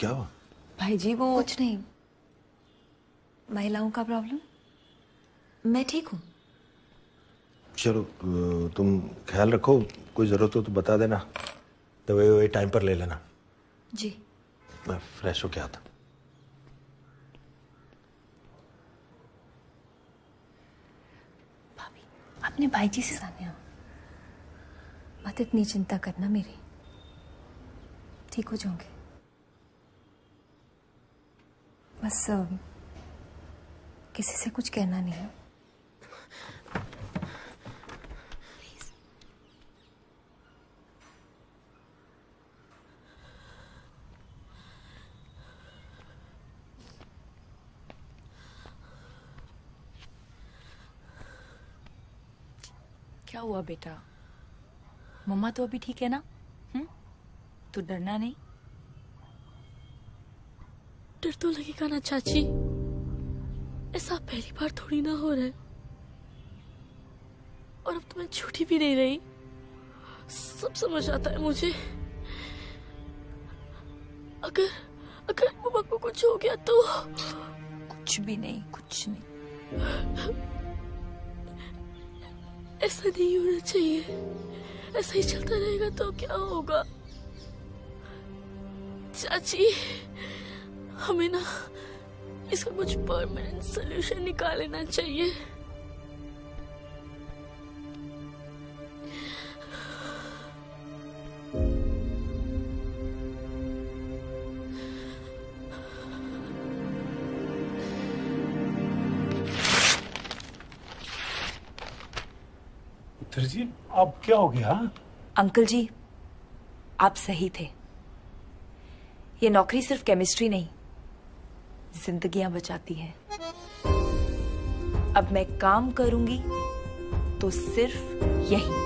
क्या हुआ? भाई जी वो कुछ नहीं। महिलाओं का प्रॉब्लम। मैं ठीक हूँ। चलो तुम ख्याल रखो, कोई जरूरत हो तो बता देना, दवाई वही टाइम पर ले लेना। जी। मैं फ्रेश होके आता। भाभी अपने भाई जी से सानिया मत इतनी चिंता करना मेरी, ठीक हो जाओगे। बस किसी से कुछ कहना नहीं है। प्लीज। क्या हुआ बेटा? मम्मा तो अभी ठीक है ना? तू डरना नहीं। डर तो लगेगा ना चाची, ऐसा पहली बार थोड़ी ना हो रहा है। और अब तो मैं झूठी भी नहीं रही, सब समझ आता है मुझे। अगर अगर मम्मा को कुछ हो गया तो? कुछ भी नहीं, कुछ नहीं। ऐसा नहीं होना चाहिए, ऐसा ही चलता रहेगा तो क्या होगा? चाची हमें ना इसका कुछ परमानेंट सोल्यूशन निकालना चाहिए। पुत्र जी अब क्या हो गया? अंकल जी आप सही थे, ये नौकरी सिर्फ केमिस्ट्री नहीं जिंदगियां बचाती है। अब मैं काम करूंगी तो सिर्फ यही।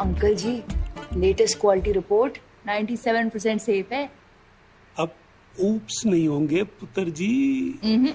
अंकल जी लेटेस्ट क्वालिटी रिपोर्ट 97% सेफ है। अब ऊप्स नहीं होंगे पुत्र जी।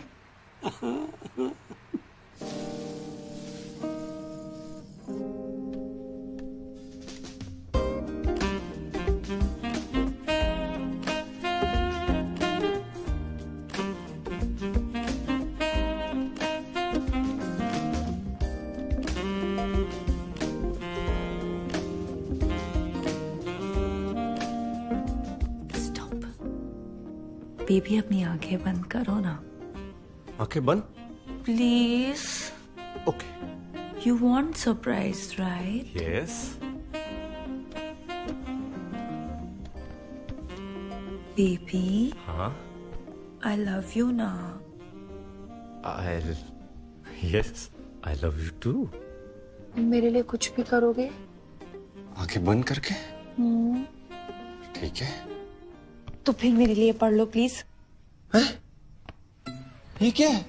बेबी अपनी आंखें बंद करो ना आंखें बंद? Please. Okay. You want surprise right? Yes. Baby हाँ। आई लव यू ना। Yes I love you too. मेरे लिए कुछ भी करोगे? आंखें बंद करके? ठीक है। तो फिर मेरे लिए पढ़ लो प्लीज। ये क्या है?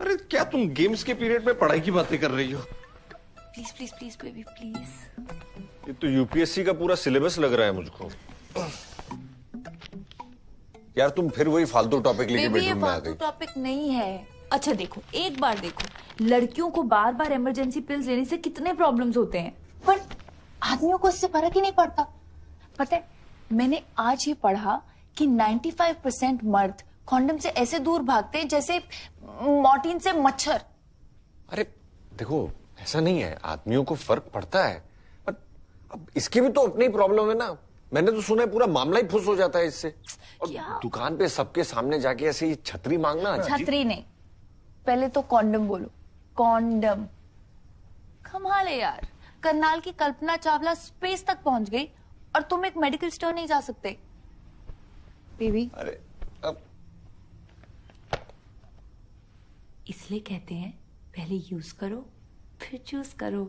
अरे क्या तुम गेम्स के पीरियड में पढ़ाई की बातें कर रही हो? Please please please baby please. ये तो यूपीएससी का पूरा सिलेबस लग रहा है मुझको। यार तुम फिर वही फालतू टॉपिक लेके बेडरूम में आ गई। टॉपिक नहीं है। अच्छा देखो, एक बार देखो, लड़कियों को बार बार इमरजेंसी पिल्स लेने से कितने प्रॉब्लम्स होते हैं, पर आदमियों को इससे फर्क ही नहीं पड़ता। पता है मैंने आज ही पढ़ा कि 95% मर्द कॉन्डम से ऐसे दूर भागते हैं जैसे मॉर्टिन से मच्छर। अरे देखो ऐसा नहीं है, आदमियों को फर्क पड़ता है, पर अब इसकी भी तो अपनी प्रॉब्लम है ना। मैंने तो सुना है पूरा मामला ही फुस हो जाता है इससे। और दुकान पे सबके सामने जाके ऐसे छतरी मांगना। छतरी नहीं, पहले तो कॉन्डम बोलो। कॉन्डम कमाल है यार, करनाल की कल्पना चावला स्पेस तक पहुंच गई और तुम एक मेडिकल स्टोर नहीं जा सकते। बेबी, अरे अब इसलिए कहते हैं पहले यूज करो फिर चूज करो।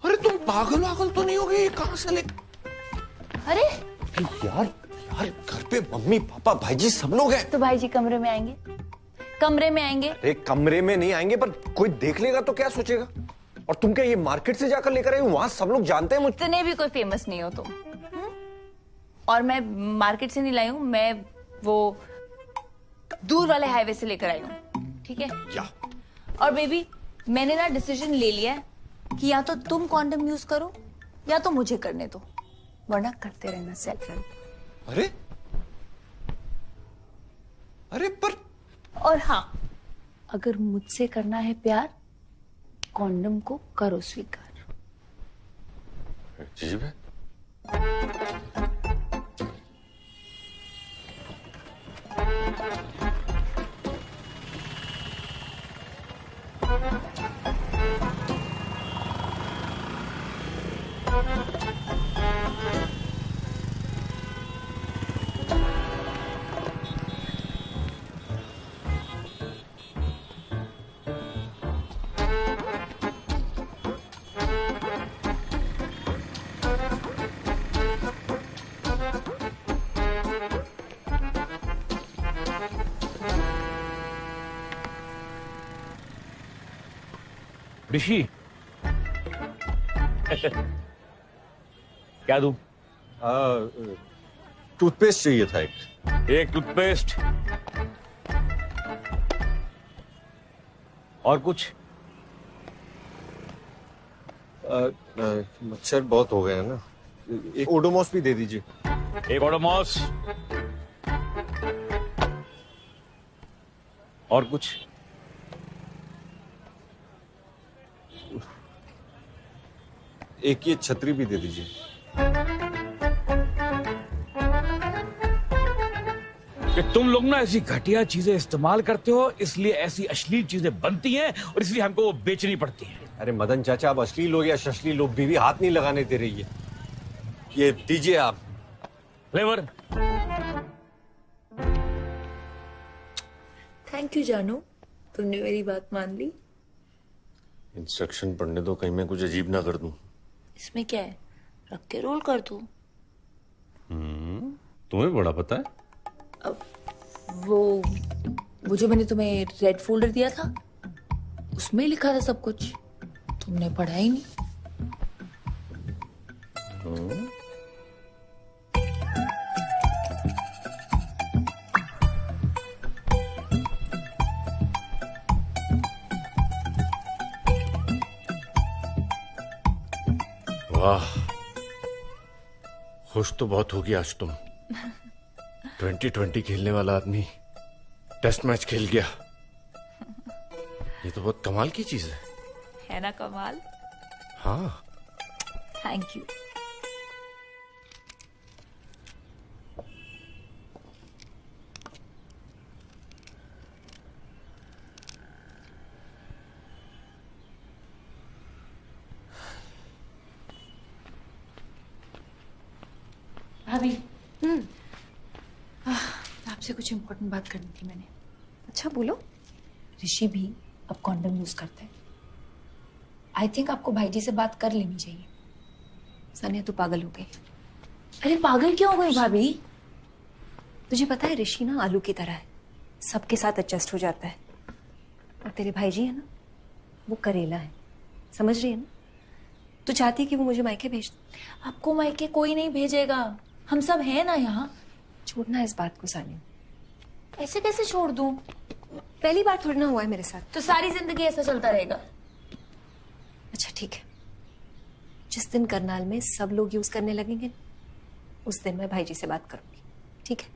अरे तुम पागल तो नहीं हो गई? कहां से ले? अरे यार घर पे मम्मी पापा भाईजी सब लोग हैं। तो भाई जी कमरे में आएंगे, कमरे में आएंगे। अरे कमरे में नहीं आएंगे, पर कोई देख लेगा तो क्या सोचेगा? और तुम क्या ये मार्केट से जाकर लेकर आई हो? वहां सब लोग जानते हैं मुझे। इतने भी कोई फेमस नहीं हो तुम। और मैं मार्केट से नहीं लाई हूं, मैं वो दूर वाले हाईवे से लेकर आई हूं, ठीक है? क्या? और बेबी, मैंने ना डिसीजन ले लिया है कि या तो तुम कॉन्डम यूज करो या तो मुझे करने दो, वरना करते रहना सेल्फ हेल्प। अरे पर और हाँ, अगर मुझसे करना है प्यार, कॉन्डम को करो स्वीकार। अजीब है। ऋषि क्या दूं? टूथपेस्ट चाहिए था एक टूथपेस्ट और कुछ? मच्छर बहुत हो गए हैं ना, एक ओडोमॉस भी दे दीजिए। एक ओडोमॉस और कुछ? एक ये छतरी भी दे दीजिए। कि तुम लोग ना ऐसी घटिया चीजें इस्तेमाल करते हो, इसलिए ऐसी अश्लील चीजें बनती हैं और इसलिए हमको वो बेचनी पड़ती हैं। अरे मदन चाचा, अब अश्लील लोग या शश्लील लोग बीवी हाथ नहीं लगाने दे रही है। ये दीजिए आप। फ्लेवर। थैंक यू जानू, तुमने मेरी बात मान ली। इंस्ट्रक्शन पढ़ने दो, कहीं मैं कुछ अजीब ना कर दूं। इसमें क्या है, रख के रोल कर दो। तुम्हें बड़ा पता है। अब वो जो मैंने तुम्हें रेड फोल्डर दिया था, उसमें लिखा था सब कुछ, तुमने पढ़ा ही नहीं। वाह, खुश तो बहुत होगी आज तुम। 2020 खेलने वाला आदमी टेस्ट मैच खेल गया। ये तो बहुत कमाल की चीज है ना कमाल? हाँ। Thank you. भाभी, आपसे कुछ इम्पोर्टेंट बात करनी थी मैंने। अच्छा बोलो। ऋषि भी अब कॉन्डम यूज करते हैं। आई थिंक आपको भाईजी से बात कर लेनी चाहिए। सानिया तू पागल हो गई। अरे पागल क्यों हो गई भाभी? तुझे पता है ऋषि ना आलू की तरह है, सबके साथ एडजस्ट हो जाता है। और तेरे भाईजी है ना, वो करेला है, समझ रही है ना? तू चाहती है कि वो मुझे मायके भेज दे? आपको मायके कोई नहीं भेजेगा, हम सब हैं ना यहाँ। छोड़ना इस बात को सानिया। ऐसे कैसे छोड़ दूं? पहली बार थोड़ी ना हुआ है मेरे साथ। तो सारी जिंदगी ऐसा चलता रहेगा। अच्छा ठीक है, जिस दिन करनाल में सब लोग यूज करने लगेंगे उस दिन मैं भाईजी से बात करूंगी, ठीक है?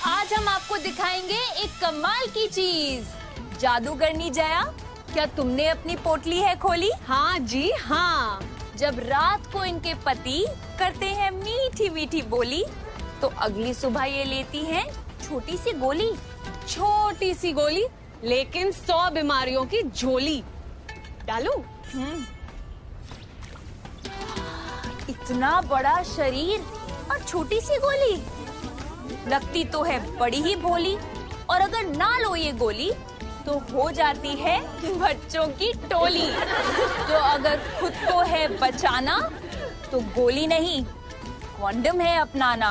आज हम आपको दिखाएंगे एक कमाल की चीज। जादूगरनी जया, क्या तुमने अपनी पोटली है खोली? हाँ जी हाँ। जब रात को इनके पति करते हैं मीठी मीठी बोली, तो अगली सुबह ये लेती हैं छोटी सी गोली छोटी सी गोली लेकिन 100 बीमारियों की झोली। डालू? इतना बड़ा शरीर और छोटी सी गोली, लगती तो है बड़ी ही भोली। और अगर ना लो ये गोली तो हो जाती है बच्चों की टोली। तो अगर खुद को है बचाना तो गोली नहीं, कॉन्डम है अपनाना।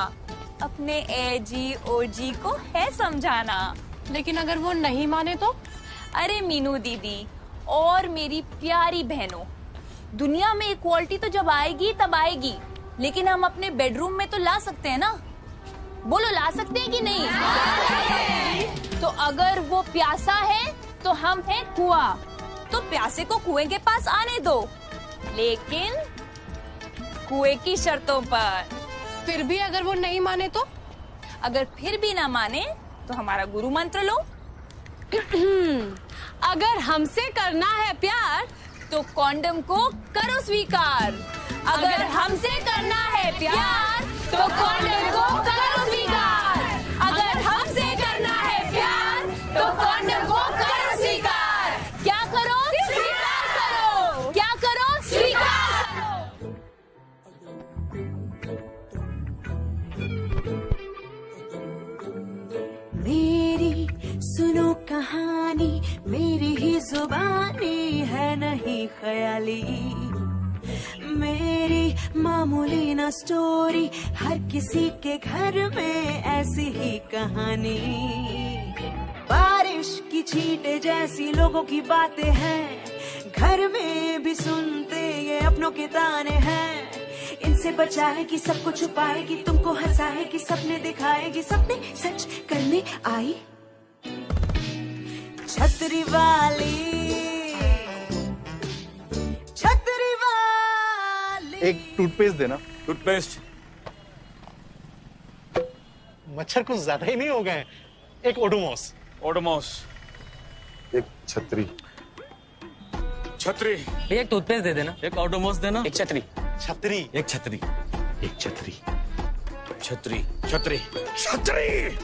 अपने एजी ओजी को है समझाना। लेकिन अगर वो नहीं माने तो? अरे मीनू दीदी और मेरी प्यारी बहनों, दुनिया में इक्वालिटी तो जब आएगी तब आएगी, लेकिन हम अपने बेडरूम में तो ला सकते हैं ना। बोलो, ला सकते हैं कि नहीं? तो अगर वो प्यासा है तो हम हैं कुआं, तो प्यासे को कुएं के पास आने दो, लेकिन कुएं की शर्तों पर। फिर भी अगर वो नहीं माने तो? अगर फिर भी ना माने तो हमारा गुरु मंत्र लो। अगर हमसे करना है प्यार तो कॉन्डम को करो स्वीकार। अगर हमसे करना है प्यार तो कॉन्डम को करो स्वीकार। अगर हमसे करना है प्यार तो कॉन्डम को करो स्वीकार। क्या करो? स्वीकार करो। क्या करो? स्वीकार करो। मेरी सुनो कहानी, मेरी ही जुबानी है नहीं ख्याली। मेरी मामूली ना स्टोरी, हर किसी के घर में ऐसी ही कहानी। बारिश की छींटे जैसी लोगों की बातें हैं, घर में भी सुनते ये अपनों के ताने हैं। इनसे बचाएगी, सबको छुपाएगी, तुमको हंसाएगी, सपने दिखाएगी, सपने सच करने आई छतरी वाली, छतरी वाली। एक टूथपेस्ट देना। टूथपेस्ट? मच्छर कुछ ज्यादा ही नहीं हो गए। एक ओडोमॉस। ओडोमॉस। एक छतरी। छतरी। एक टूथपेस्ट दे देना। एक ओडोमॉस देना। एक छतरी। छतरी। एक छतरी। एक छतरी। छतरी। छतरी। छतरी।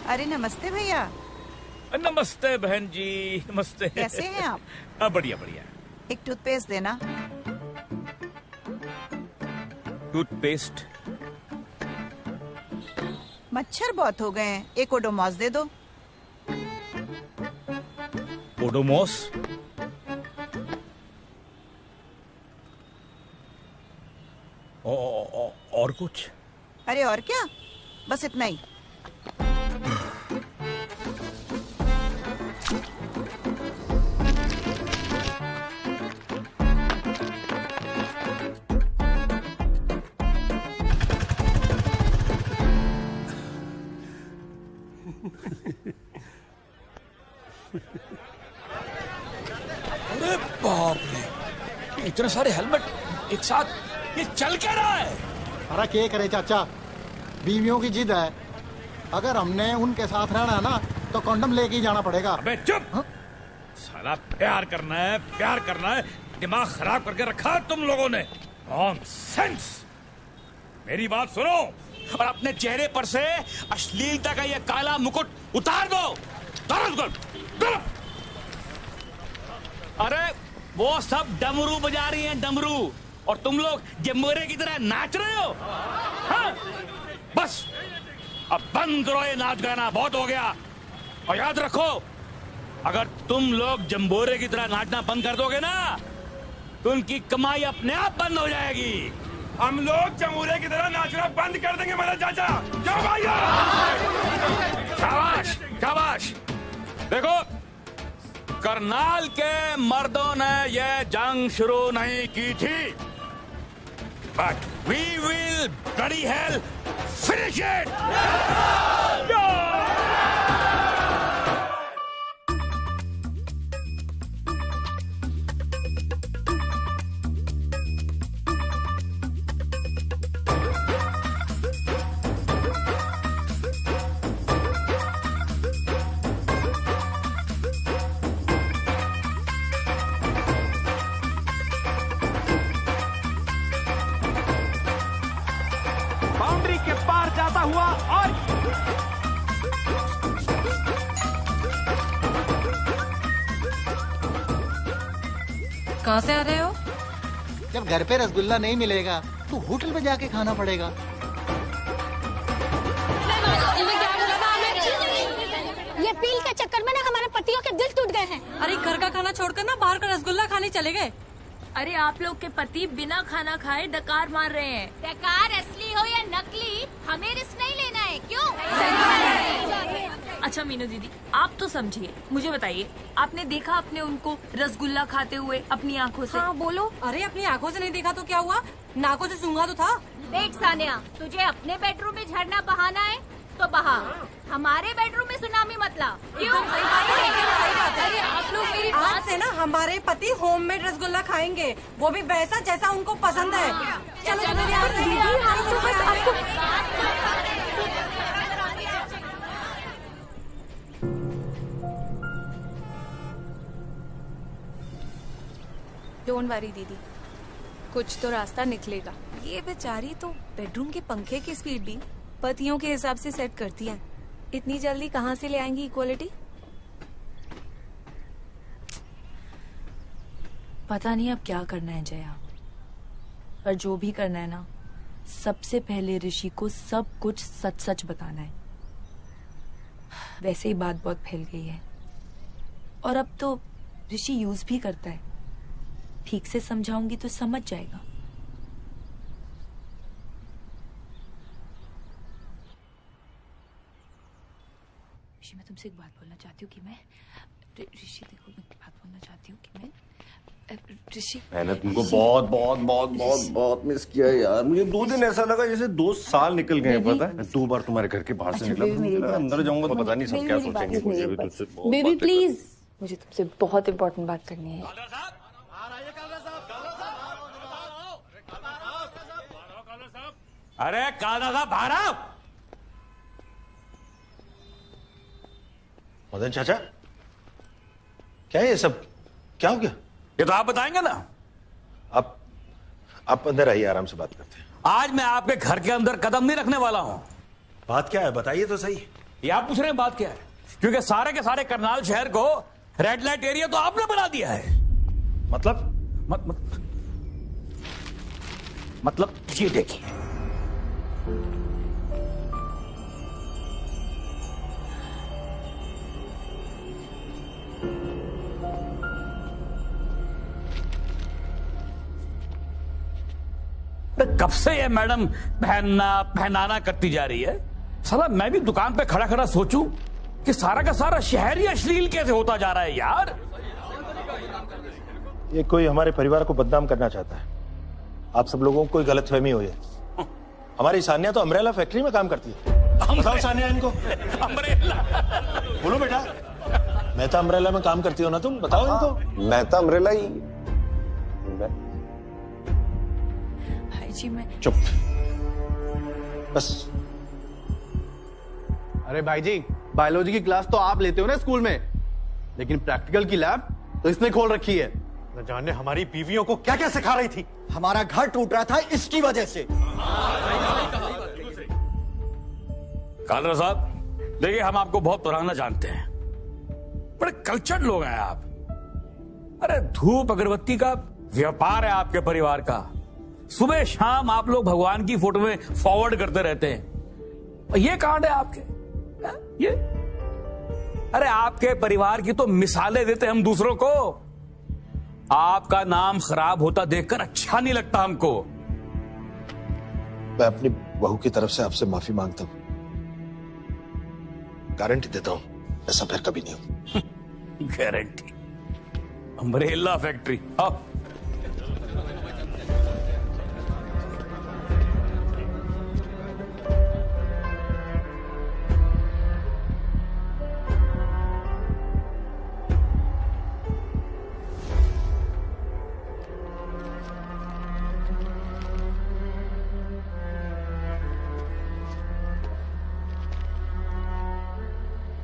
अरे नमस्ते भैया। नमस्ते बहन जी, नमस्ते। कैसे हैं आप? बढ़िया बढ़िया। एक टूथपेस्ट देना। टूथपेस्ट? मच्छर बहुत हो गए हैं, एक ओडोमॉस दे दो। ओडोमॉस? और कुछ? अरे और क्या, बस इतना ही। अरे बाप रे, इतने सारे हेलमेट एक साथ, ये चल क्या रहा है? अरे क्या करे चाचा, बीवियों की जिद है। अगर हमने उनके साथ रहना है ना तो कॉन्डम लेके ही जाना पड़ेगा। अबे चुप। साला प्यार करना है, प्यार करना है, दिमाग खराब करके रखा है तुम लोगों ने। नॉनसेंस। मेरी बात सुनो और अपने चेहरे पर से अश्लीलता का ये काला मुकुट उतार दो। अरे वो सब डमरू बजा रही हैं, डमरू, और तुम लोग जम्बोरे की तरह नाच रहे हो। हाँ? बस अब बंद करो ये नाच गाना, बहुत हो गया। और याद रखो, अगर तुम लोग जम्बोरे की तरह नाचना बंद कर दोगे ना तो उनकी कमाई अपने आप बंद हो जाएगी। हम लोग जम्बोरे की तरह नाचना बंद कर देंगे मेरा चाचा। जाओ भाई, शाबाश शाबाश। देखो, करनाल के मर्दों ने यह जंग शुरू नहीं की थी, but we will bloody hell finish it. Boundary के पार जाता और कहाँ से आ रहे हो? जब घर पे रसगुल्ला नहीं मिलेगा तो होटल में जाके खाना पड़ेगा। ये पील के चक्कर में ना हमारे पतियों के दिल टूट गए हैं। अरे घर का खाना छोड़कर ना बाहर का रसगुल्ला खाने चले गए। अरे आप लोग के पति बिना खाना खाए डकार मार रहे हैं। डकार असली हो या नकली, हमें रिस्क नहीं लेना है, क्यों? अच्छा मीनू दीदी, आप तो समझिए, मुझे बताइए, आपने देखा अपने उनको रसगुल्ला खाते हुए अपनी आंखों से? हाँ बोलो। अरे अपनी आंखों से नहीं देखा तो क्या हुआ, नाकों से सूंघा तो था। देख सानिया, तुझे अपने बेडरूम में झरना बहाना है तो बहा, हमारे बेडरूम में सुनामी मत ला। क्यों? अरे आप लोग मेरी आज से ना हमारे पति होममेड रसगुल्ला खाएंगे, वो भी वैसा जैसा उनको पसंद है। चलो चलो यार, डोंट वरी दीदी, कुछ तो रास्ता निकलेगा। ये बेचारी तो बेडरूम के पंखे की स्पीड भी पतियों के हिसाब से सेट करती हैं। इतनी जल्दी कहाँ से ले आएंगी इक्वालिटी? पता नहीं अब क्या करना है जया, पर जो भी करना है ना, सबसे पहले ऋषि को सब कुछ सच सच बताना है। वैसे ही बात बहुत फैल गई है और अब तो ऋषि यूज भी करता है। ठीक से समझाऊंगी तो समझ जाएगा। ऋषि, मैं तुमसे एक बात बोलना चाहती हूँ कि मैं ऋषि देखो, मैं बात बोलना चाहती हूँ कि मैं ऋषि, मैंने तुमको बहुत बहुत बहुत बहुत बहुत मिस किया यार। मुझे 2 दिन ऐसा लगा जैसे 2 साल निकल गए। पता है, मैं 2 बार तुम्हारे घर के बाहर से निकला, अंदर जाऊंगा तो पता नहीं सब क्या सोचेंगे। मुझे भी तुझसे बेबी प्लीज, मुझे तुमसे बहुत इम्पोर्टेंट बात करनी है। अरे काला साहब बाहर आओ। मदन चाचा, क्या है ये सब? क्या हो गया? ये तो आप बताएंगे ना। आप अंदर आइए, आराम से बात करते हैं। आज मैं आपके घर के अंदर कदम नहीं रखने वाला हूं। बात क्या है, बताइए तो सही। ये आप पूछ रहे हैं बात क्या है? क्योंकि सारे के सारे करनाल शहर को रेड लाइट एरिया तो आपने बना दिया है। मतलब ये देखिए, कब से ये मैडम पहनाना करती जा रही है। साला मैं भी दुकान पे खड़ा खड़ा सोचूं कि सारा का सारा शहर ही अश्लील कैसे होता जा रहा है यार। ये कोई हमारे परिवार को बदनाम करना चाहता है। आप सब लोगों को कोई गलतफहमी हो है। हमारी सानिया तो अम्ब्रेला फैक्ट्री में काम करती है। बताओ सानिया इनको। अम्ब्रेला बोलो बेटा, मेहता अम्ब्रेला में काम करती हो ना तुम? बताओ इनको। मेहता अम्ब्रेला ही। भाई जी मैं चुप बस। अरे भाई जी, बायोलॉजी की क्लास तो आप लेते हो ना स्कूल में, लेकिन प्रैक्टिकल की लैब तो इसने खोल रखी है। न जाने हमारी बीवियों को क्या क्या सिखा रही थी। हमारा घर टूट रहा था इसकी वजह से। कालरा साहब देखिए, हम आपको बहुत पुराना जानते हैं, बड़े कल्चर्ड लोग हैं आप। अरे धूप अगरबत्ती का व्यापार है आपके परिवार का। सुबह शाम आप लोग भगवान की फोटो में फॉरवर्ड करते रहते हैं। और ये कांड है आपके ये। अरे आपके परिवार की तो मिसालें देते हम दूसरों को। आपका नाम खराब होता देखकर अच्छा नहीं लगता हमको। मैं अपनी बहू की तरफ से आपसे माफी मांगता हूं, गारंटी देता हूं ऐसा फिर कभी नहीं हो। गारंटी? Umbrella factory. अब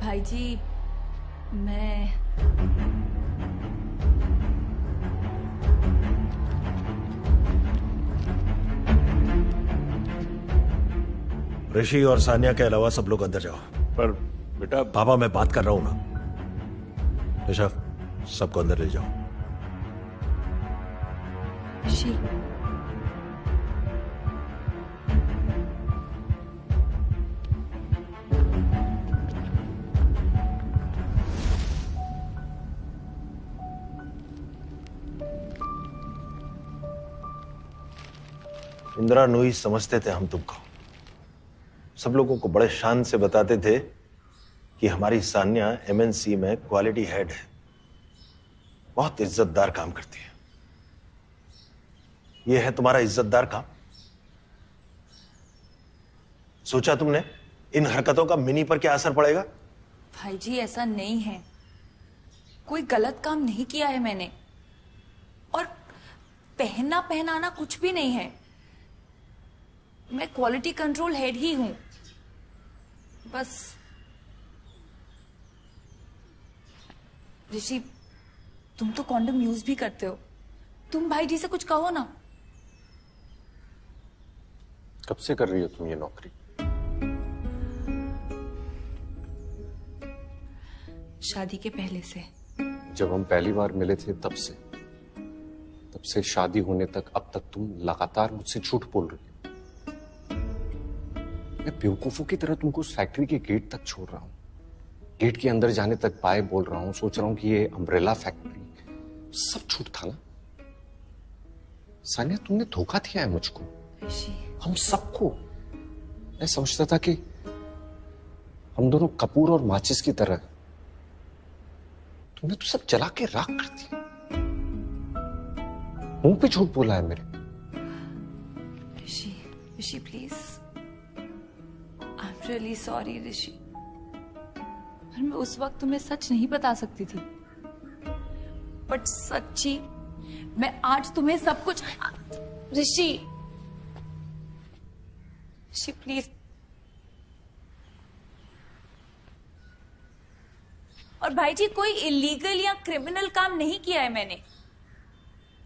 भाई जी मैं ऋषि और सानिया के अलावा सब लोग अंदर जाओ। पर बेटा पापा मैं बात कर रहा हूं ना। ऋषभ, सबको अंदर ले जाओ। ऋषि, इंदिरा नूही समझते थे हम तुमको। सब लोगों को बड़े शान से बताते थे कि हमारी सान्या एमएनसी में क्वालिटी हेड है, बहुत इज्जतदार काम करती है। यह है तुम्हारा इज्जतदार काम? सोचा तुमने इन हरकतों का मिनी पर क्या असर पड़ेगा? भाई जी ऐसा नहीं है, कोई गलत काम नहीं किया है मैंने, और पहनना पहनाना कुछ भी नहीं है। मैं क्वालिटी कंट्रोल हेड ही हूं बस। ऋषि, तुम तो कॉन्डम यूज भी करते हो, तुम भाई जी से कुछ कहो ना। कब से कर रही हो तुम ये नौकरी? शादी के पहले से। जब हम पहली बार मिले थे तब से शादी होने तक अब तक तुम लगातार मुझसे झूठ बोल रही हो। मैं बेवकूफों की तरह तुमको उस फैक्ट्री के गेट तक छोड़ रहा हूं, गेट के अंदर जाने तक बाय बोल रहा हूं, सोच रहा हूं कि ये अम्ब्रेला फैक्ट्री, सब झूठ था ना। सानिया, तुमने धोखा दिया है मुझको, हम सबको। मैं समझता था कि हम दोनों कपूर और माचिस की तरह, तुमने तो सब जला के राख कर दिया। मुंह पे झूठ बोला है मेरे। Rishi please, I am really sorry Rishi, पर मैं उस वक्त तुम्हें सच नहीं बता सकती थी, बट सच्ची मैं आज तुम्हें सब कुछ। ऋषि प्लीज। और भाई जी कोई इलीगल या क्रिमिनल काम नहीं किया है मैंने।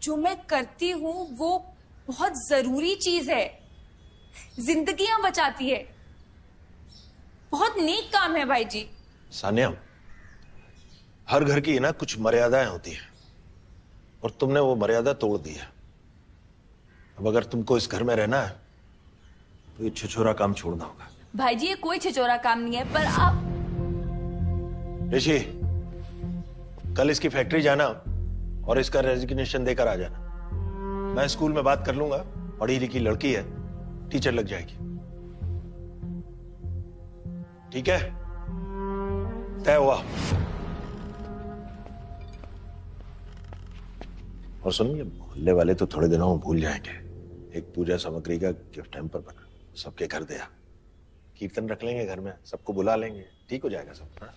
जो मैं करती हूं वो बहुत जरूरी चीज है, जिंदगियां बचाती है, बहुत नेक काम है भाई जी। सानिया, हर घर की ना कुछ मर्यादाएं होती हैं, और तुमने वो मर्यादा तोड़ दी है। अब अगर तुमको इस घर में रहना है तो ये छिछोरा काम छोड़ना होगा। भाई जी ये कोई छिछोरा काम नहीं है, पर आप। ऋषि, कल इसकी फैक्ट्री जाना और इसका रेजिग्नेशन देकर आ जाना। मैं स्कूल में बात कर लूंगा, पढ़ी लिखी लड़की है, टीचर लग जाएगी। ठीक है, तय हुआ। और सुनिए, मोहल्ले वाले तो थोड़े दिनों में भूल जाएंगे। एक पूजा सामग्री का गिफ्ट हैम्पर बना, सबके घर दिया, कीर्तन रख लेंगे घर में, सबको बुला लेंगे, ठीक हो जाएगा सब। हाँ?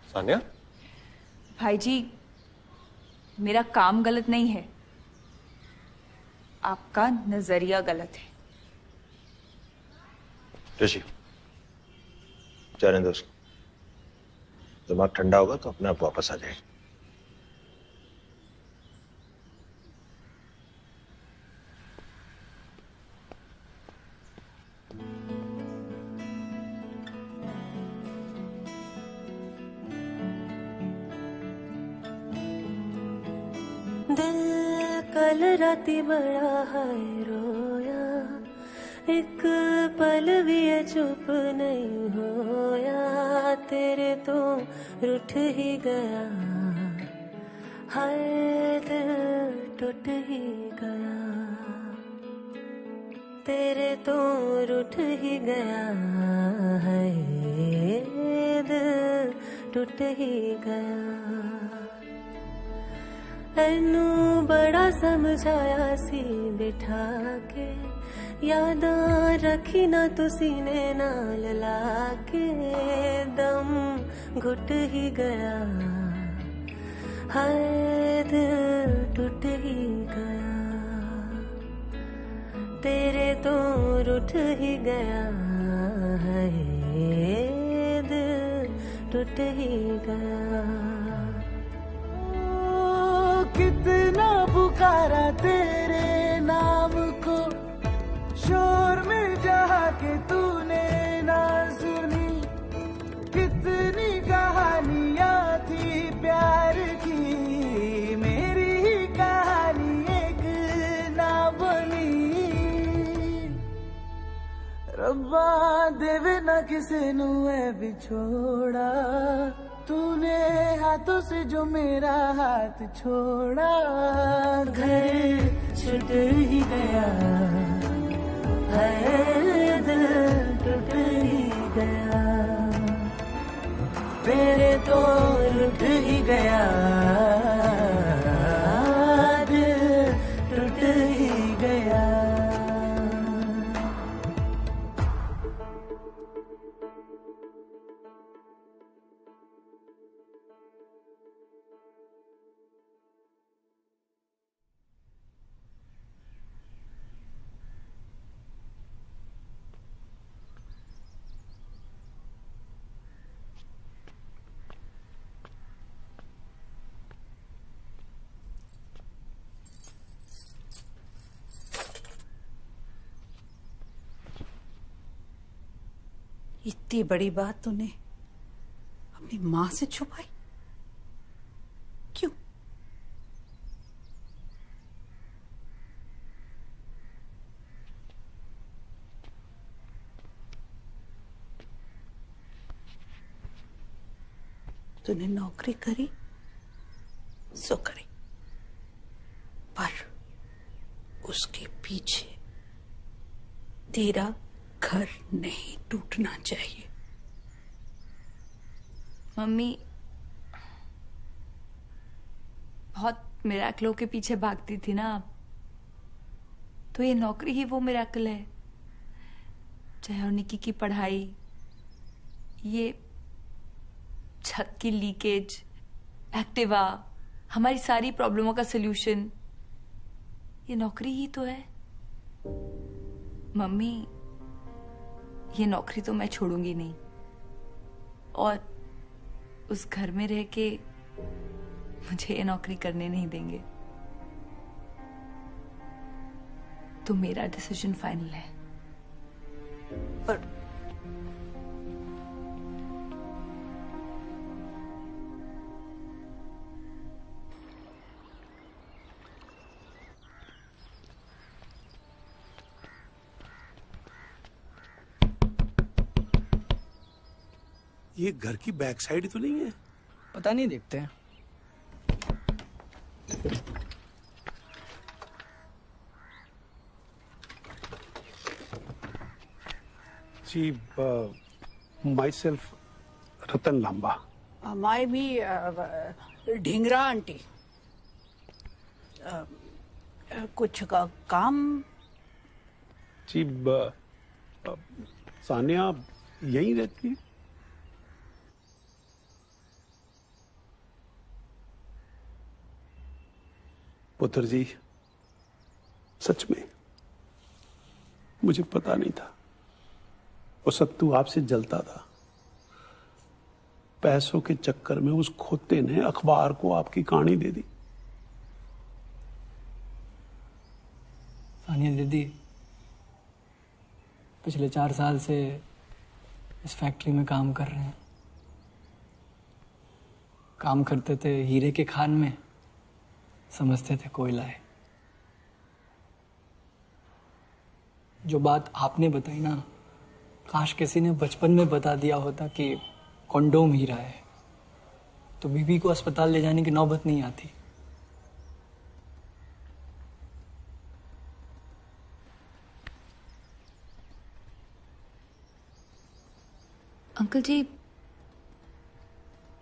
सानिया, भाई जी मेरा काम गलत नहीं है, आपका नजरिया गलत है। ऋषि, जाने दो उसको, दिमाग ठंडा होगा तो अपने आप वापस आ जाएगी। दिल कल राती बड़ा है रोया, एक पल भी चुप नहीं होया, तेरे तो रूठ ही गया, हर दिल टूट ही गया, तेरे तो रूठ ही गया, है दिल टूट ही गया। एनू बड़ा समझाया सी बिठा के, यादां रखी ना तुसी ने नाल लाके, दम घुट ही गया, हाय दिल टूट ही गया, तेरे तो रूठ ही गया, हाय दिल टूट ही गया। कितना पुकारा तेरे नाम को, शोर में जहाँ के तूने ना सुनी, कितनी कहानियाँ थी प्यार की, मेरी ही कहानी एक ना बनी। रब्बा देवे ना किसे नू है बिछोड़ा, तूने हाथों से जो मेरा हाथ छोड़ा, घर छूट ही गया, है दिल टूट ही गया, तेरे तो लुट ही गया, दिल टूट ही गया। इतनी बड़ी बात तूने अपनी माँ से छुपाई क्यों? तूने नौकरी करी सो करी, पर उसके पीछे तेरा घर नहीं टूटना चाहिए। मम्मी बहुत मिरेकलों के पीछे भागती थी ना आप, तो ये नौकरी ही वो मिरेकल है। चाहे और निकी की पढ़ाई, ये छत की लीकेज, एक्टिवा, हमारी सारी प्रॉब्लमों का सलूशन, ये नौकरी ही तो है। मम्मी ये नौकरी तो मैं छोड़ूंगी नहीं, और उस घर में रह के मुझे ये नौकरी करने नहीं देंगे। तो मेरा डिसीजन फाइनल है। पर ये घर की बैक साइड तो नहीं है? पता नहीं, देखते हैं। जी, माई सेल्फ रतन लांबा। माई भी ढींगरा आंटी। कुछ का काम? जी, सानिया यहीं रहती है? पुत्र जी, सच में मुझे पता नहीं था। वो सत्तू आपसे जलता था। पैसों के चक्कर में उस खोते ने अखबार को आपकी कहानी दे दी। सानिया दीदी पिछले 4 साल से इस फैक्ट्री में काम कर रहे हैं। काम करते थे हीरे के खान में, समझते थे कोयला है। जो बात आपने बताई ना, काश किसी ने बचपन में बता दिया होता कि कंडोम हीरा है, तो बीबी को अस्पताल ले जाने की नौबत नहीं आती। अंकल जी,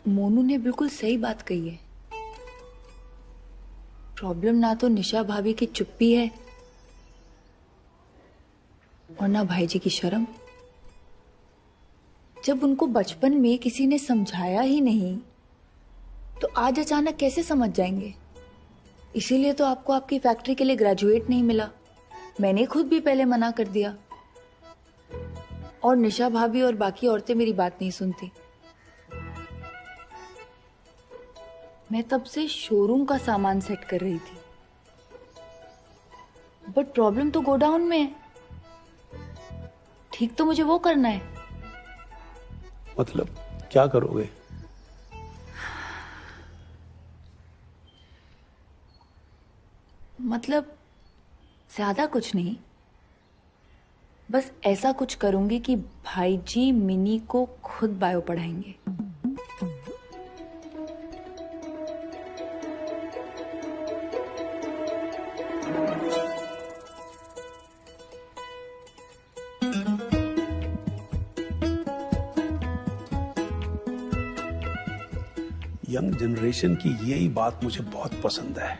मोनू ने बिल्कुल सही बात कही है। प्रॉब्लम ना तो निशा भाभी की चुप्पी है और ना भाई जी की शर्म। जब उनको बचपन में किसी ने समझाया ही नहीं तो आज अचानक कैसे समझ जाएंगे। इसीलिए तो आपको आपकी फैक्ट्री के लिए ग्रेजुएट नहीं मिला। मैंने खुद भी पहले मना कर दिया और निशा भाभी और बाकी औरतें मेरी बात नहीं सुनती। मैं तब से शोरूम का सामान सेट कर रही थी, बट प्रॉब्लम तो गोडाउन में है। ठीक तो मुझे वो करना है। मतलब क्या करोगे? मतलब ज्यादा कुछ नहीं, बस ऐसा कुछ करूंगी कि भाई जी मिनी को खुद बायो पढ़ाएंगे। यंग जनरेशन की यही बात मुझे बहुत पसंद है।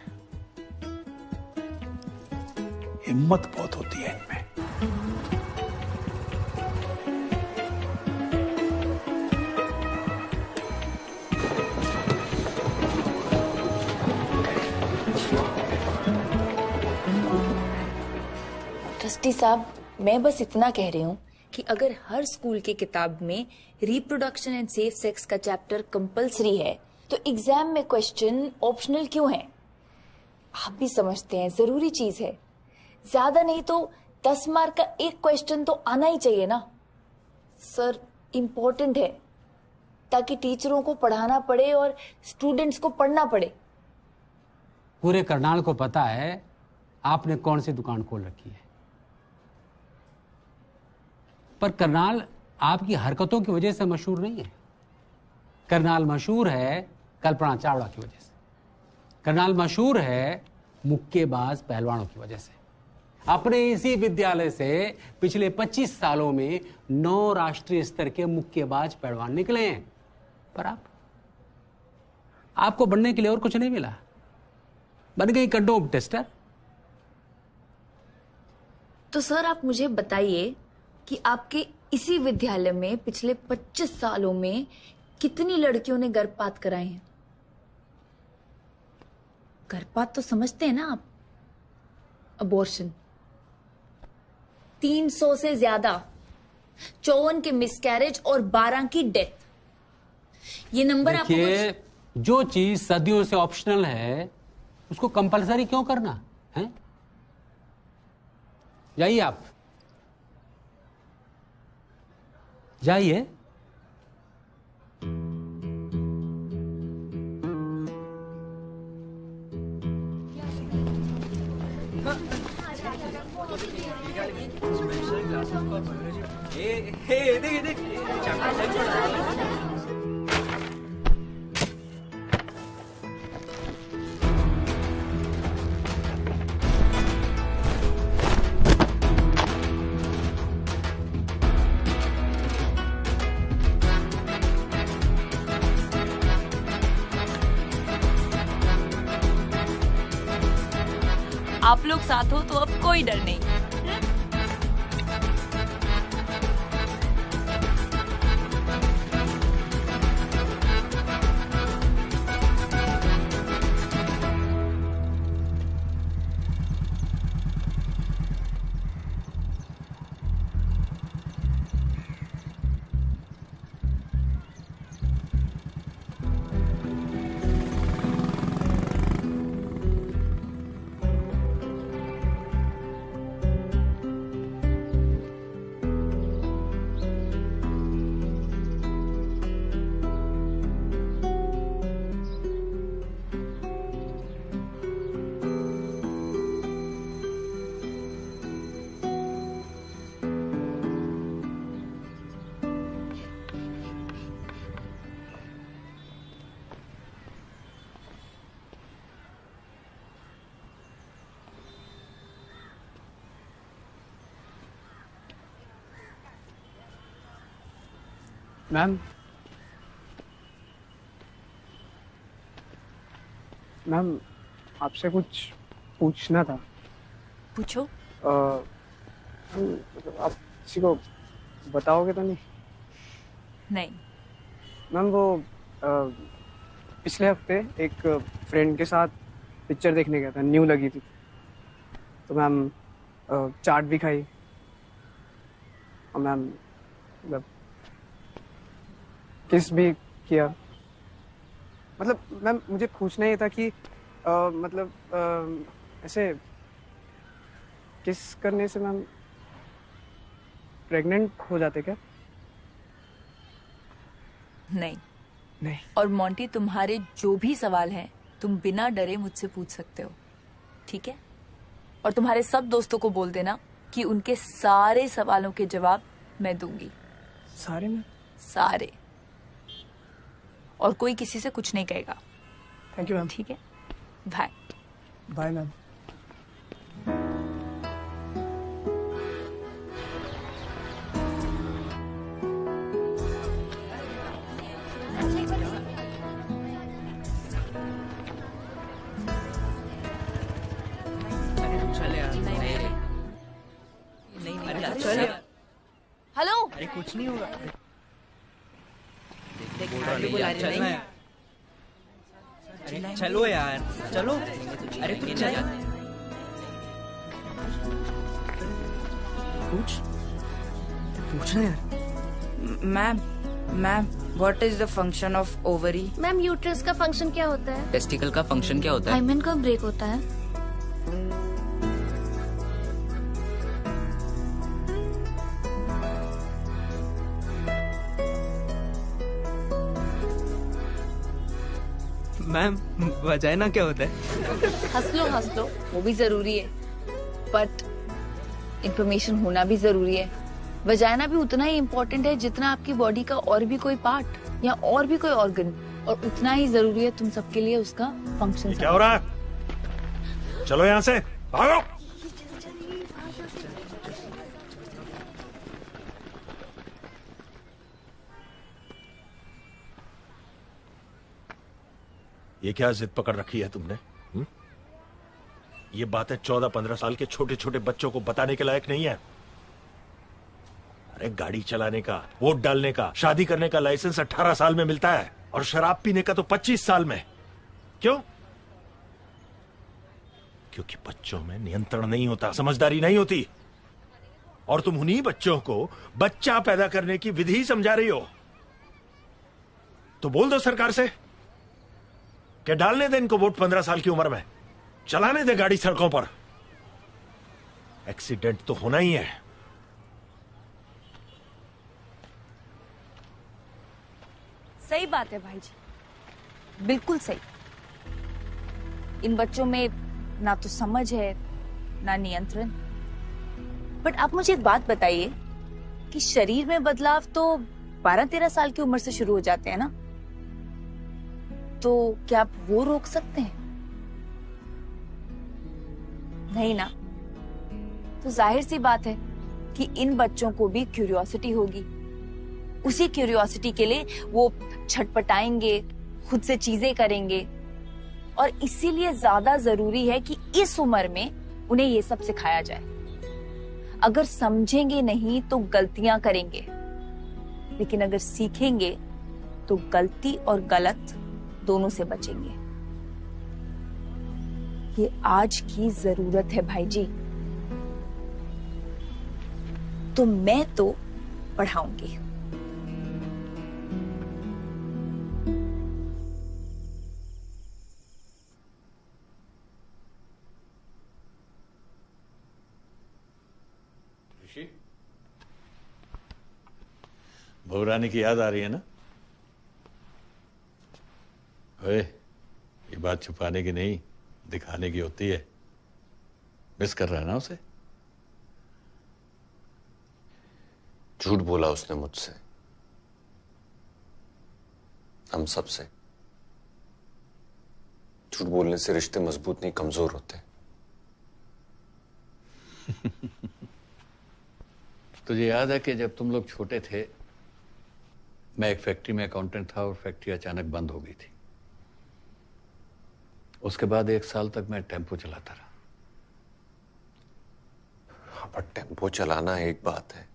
हिम्मत बहुत होती है इनमें। ट्रस्टी साहब, मैं बस इतना कह रही हूँ कि अगर हर स्कूल की किताब में रिप्रोडक्शन एंड सेफ सेक्स का चैप्टर कंपलसरी है तो एग्जाम में क्वेश्चन ऑप्शनल क्यों है? आप भी समझते हैं जरूरी चीज है। ज्यादा नहीं तो 10 मार्क का एक क्वेश्चन तो आना ही चाहिए ना सर। इम्पोर्टेंट है ताकि टीचरों को पढ़ाना पड़े और स्टूडेंट्स को पढ़ना पड़े। पूरे करनाल को पता है आपने कौन सी दुकान खोल रखी है, पर करनाल आपकी हरकतों की वजह से मशहूर नहीं है। करनाल मशहूर है कल्पना चावला की वजह से। करनाल मशहूर है मुक्केबाज पहलवानों की वजह से। अपने इसी विद्यालय से पिछले 25 सालों में 9 राष्ट्रीय स्तर के मुक्केबाज पहलवान निकले हैं, पर आपको बनने के लिए और कुछ नहीं मिला। बन गई कंडोम टेस्टर। तो सर आप मुझे बताइए कि आपके इसी विद्यालय में पिछले 25 सालों में कितनी लड़कियों ने गर्भपात कराए हैं? गर्भपात तो समझते हैं ना आप, अबॉर्शन। 300 से ज्यादा, 54 के मिसकैरेज और 12 की डेथ। ये नंबर आपको देखिए, जो चीज सदियों से ऑप्शनल है उसको कंपलसरी क्यों करना है? जाइए आप, जाइए। आप लोग साथ हो तो अब कोई डर नहीं। मैम, मैम आपसे कुछ पूछना था। पूछो। आप किसी को बताओगे तो नहीं? नहीं। मैम वो पिछले हफ्ते एक फ्रेंड के साथ पिक्चर देखने गया था, न्यू लगी थी, तो मैम चाट भी खाई और मैम मतलब किस भी किया। मतलब मैम मुझे पूछना ये था कि ऐसे किस करने से मैम प्रेग्नेंट हो जाते क्या? नहीं। नहीं। और मोंटी, तुम्हारे जो भी सवाल हैं तुम बिना डरे मुझसे पूछ सकते हो, ठीक है? और तुम्हारे सब दोस्तों को बोल देना कि उनके सारे सवालों के जवाब मैं दूंगी। सारे में? सारे। और कोई किसी से कुछ नहीं कहेगा। Thank you ma'am. ठीक है, बाय। Bye ma'am. हेलो। अरे कुछ नहीं होगा। अरे चलो यार, चलो। अरे चल। पूछना यार। Ma'am what is the function of ovary? Ma'am uterus का फंक्शन क्या होता है? टेस्टिकल का फंक्शन क्या होता है? हाइमेन का ब्रेक होता है। मैम वजाइना क्या होता है? हंस लो, वो भी जरूरी है, बट इंफॉर्मेशन होना भी जरूरी है। वजाइना भी उतना ही इम्पोर्टेंट है जितना आपकी बॉडी का और भी कोई पार्ट या और भी कोई ऑर्गन, और उतना ही जरूरी है तुम सबके लिए उसका फंक्शन। क्या हो रहा है? चलो यहाँ से भागो। ये क्या जिद पकड़ रखी है तुमने? ये बातें 14-15 साल के छोटे छोटे बच्चों को बताने के लायक नहीं है। अरे गाड़ी चलाने का, वोट डालने का, शादी करने का लाइसेंस 18 साल में मिलता है, और शराब पीने का तो 25 साल में। क्यों? क्योंकि बच्चों में नियंत्रण नहीं होता, समझदारी नहीं होती, और तुम उन्हीं बच्चों को बच्चा पैदा करने की विधि समझा रही हो। तो बोल दो सरकार से कि डालने दे इनको वोट 15 साल की उम्र में, चलाने दे गाड़ी सड़कों पर। एक्सीडेंट तो होना ही है। सही बात है भाई जी, बिल्कुल सही। इन बच्चों में ना तो समझ है ना नियंत्रण। बट आप मुझे एक बात बताइए कि शरीर में बदलाव तो 12-13 साल की उम्र से शुरू हो जाते हैं ना, तो क्या आप वो रोक सकते हैं? नहीं ना। तो जाहिर सी बात है कि इन बच्चों को भी क्यूरियोसिटी होगी। उसी क्यूरियोसिटी के लिए वो छटपटाएंगे, खुद से चीजें करेंगे, और इसीलिए ज्यादा जरूरी है कि इस उम्र में उन्हें ये सब सिखाया जाए। अगर समझेंगे नहीं तो गलतियां करेंगे, लेकिन अगर सीखेंगे तो गलती और गलत दोनों से बचेंगे। ये आज की जरूरत है भाई जी। तो मैं तो पढ़ाऊंगी। बहुरानी की याद आ रही है ना? ओए, ये बात छुपाने की नहीं, दिखाने की होती है। मिस कर रहा है ना उसे? झूठ बोला उसने मुझसे, हम सब से। झूठ बोलने से रिश्ते मजबूत नहीं, कमजोर होते। तुझे याद है कि जब तुम लोग छोटे थे, मैं एक फैक्ट्री में अकाउंटेंट था और फैक्ट्री अचानक बंद हो गई थी। उसके बाद 1 साल तक मैं टेम्पो चलाता रहा। हाँ, पर टेम्पो चलाना एक बात है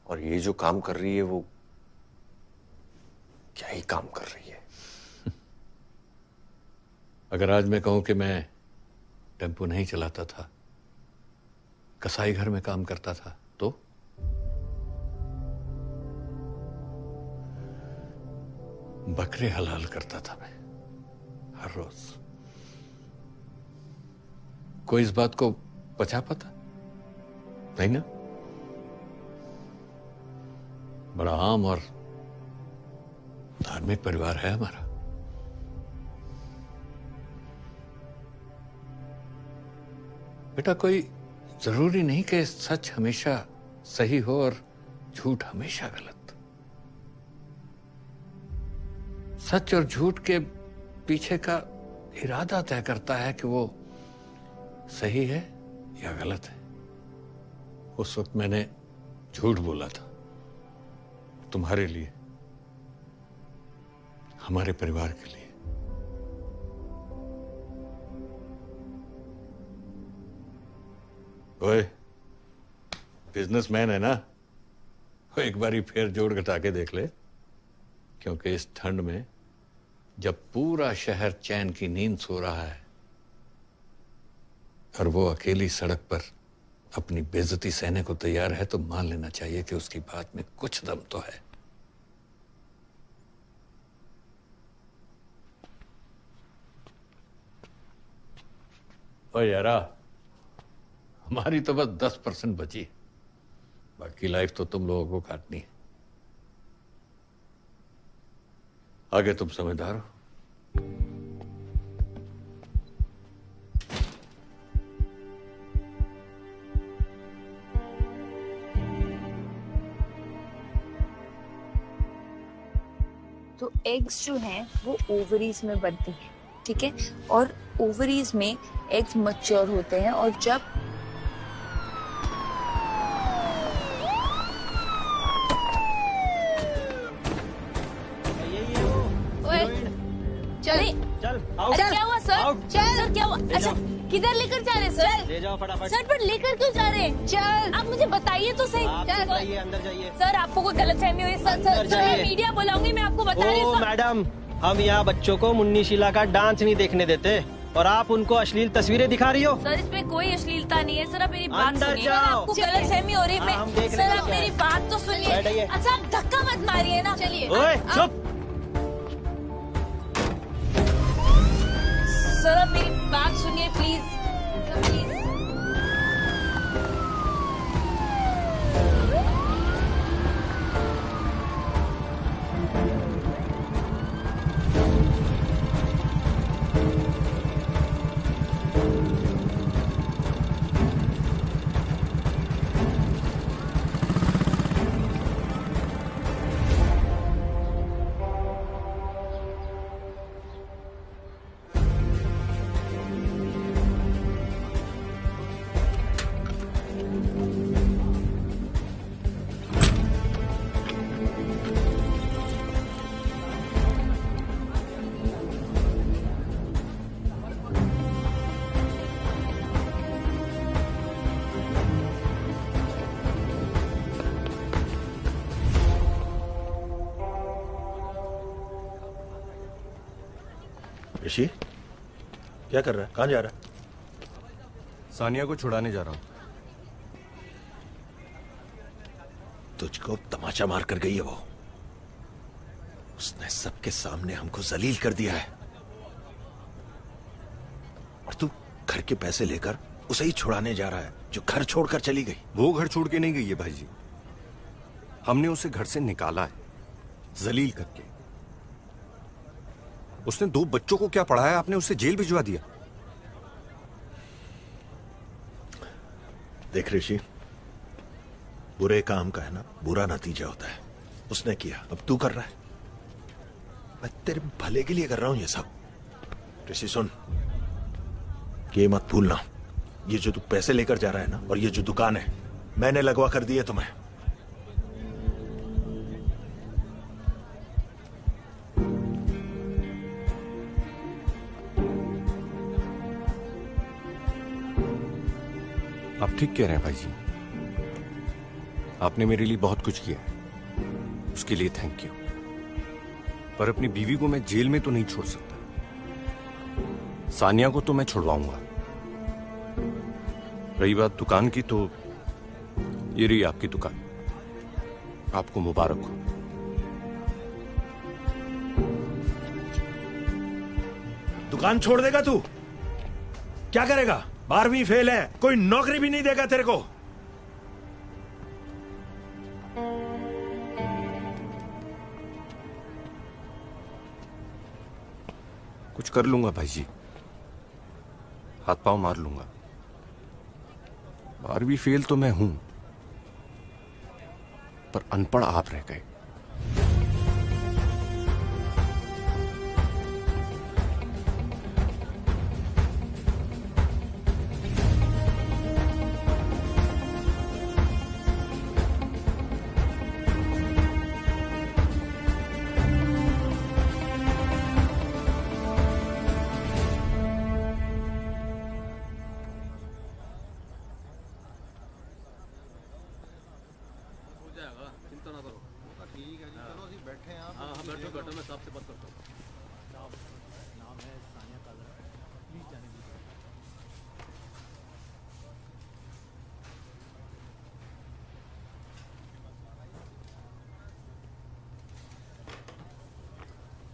और ये जो काम कर रही है वो क्या ही काम कर रही है। अगर आज मैं कहूं कि मैं टेम्पो नहीं चलाता था, कसाई घर में काम करता था, तो बकरे हलाल करता था मैं हर रोज। कोई इस बात को पचा पाता? नहीं ना। बड़ा आम और धार्मिक परिवार है हमारा। बेटा, कोई जरूरी नहीं कि सच हमेशा सही हो और झूठ हमेशा गलत। सच और झूठ के पीछे का इरादा तय करता है कि वो सही है या गलत है। उस वक्त मैंने झूठ बोला था तुम्हारे लिए, हमारे परिवार के लिए। ओए, बिजनेसमैन है ना, वो एक बारी फिर जोड़ घटा के देख ले, क्योंकि इस ठंड में जब पूरा शहर चैन की नींद सो रहा है और वो अकेली सड़क पर अपनी बेइज्जती सहने को तैयार है, तो मान लेना चाहिए कि उसकी बात में कुछ दम तो है। ओए यारा, हमारी तो बस 10% बची है, बाकी लाइफ तो तुम लोगों को काटनी है। आगे तुम समझदार हो। तो एग्स जो हैं वो ओवरीज में बनती हैं, ठीक है, और ओवरीज में एग्स मैच्योर होते हैं और जब चल अरे क्या हुआ सर? सर क्या हुआ? अच्छा किधर लेकर जा रहे सर? ले जाओ फटाफट। सर पर लेकर क्यों जा रहे हैं? चल आप मुझे बताइए तो सही। चल अंदर जाइए। सर आपको कोई गलतफहमी हुई? सर मैं मीडिया बुलाऊंगी, मैं आपको बता रही हूँ। मैडम, हम यहाँ बच्चों को मुन्नी शीला का डांस नहीं देखने देते और आप उनको अश्लील तस्वीरें दिखा रही हो। सर इसमें कोई अश्लीलता नहीं है। सर आप मेरी बात अंदर सुनिए, जाओ। आपको गलतफहमी हो रही है। सर आप मेरी बात तो सुनिए। अच्छा आप धक्का मत मारिए ना। चलिए चुप। सर आप मेरी बात सुनिए प्लीज, प्लीज। ऋषि क्या कर रहा है? कहां जा रहा है? सानिया को छुड़ाने जा रहा हूं। तुझको तमाचा मार कर गई है वो। उसने सबके सामने हमको जलील कर दिया है और तू घर के पैसे लेकर उसे ही छुड़ाने जा रहा है जो घर छोड़कर चली गई। वो घर छोड़ के नहीं गई है भाई जी, हमने उसे घर से निकाला है जलील करके। उसने 2 बच्चों को क्या पढ़ाया, आपने उसे जेल भिजवा दिया। देख ऋषि, बुरे काम का है ना बुरा नतीजा होता है। उसने किया, अब तू कर रहा है। मैं तेरे भले के लिए कर रहा हूं ये सब। ऋषि सुन, ये मत भूलना, ये जो तू पैसे लेकर जा रहा है ना और ये जो दुकान है मैंने लगवा कर दी है तुम्हें। आप ठीक कह रहे हैं भाई जी। आपने मेरे लिए बहुत कुछ किया है, उसके लिए थैंक यू। पर अपनी बीवी को मैं जेल में तो नहीं छोड़ सकता। सानिया को तो मैं छुड़वाऊंगा। रही बात दुकान की, तो ये रही आपकी दुकान। आपको मुबारक हो। दुकान छोड़ देगा तू? क्या करेगा? 12वीं फेल है, कोई नौकरी भी नहीं देगा तेरे को। कुछ कर लूंगा भाई जी, हाथ पांव मार लूंगा। 12वीं फेल तो मैं हूं, पर अनपढ़ आप रह गए।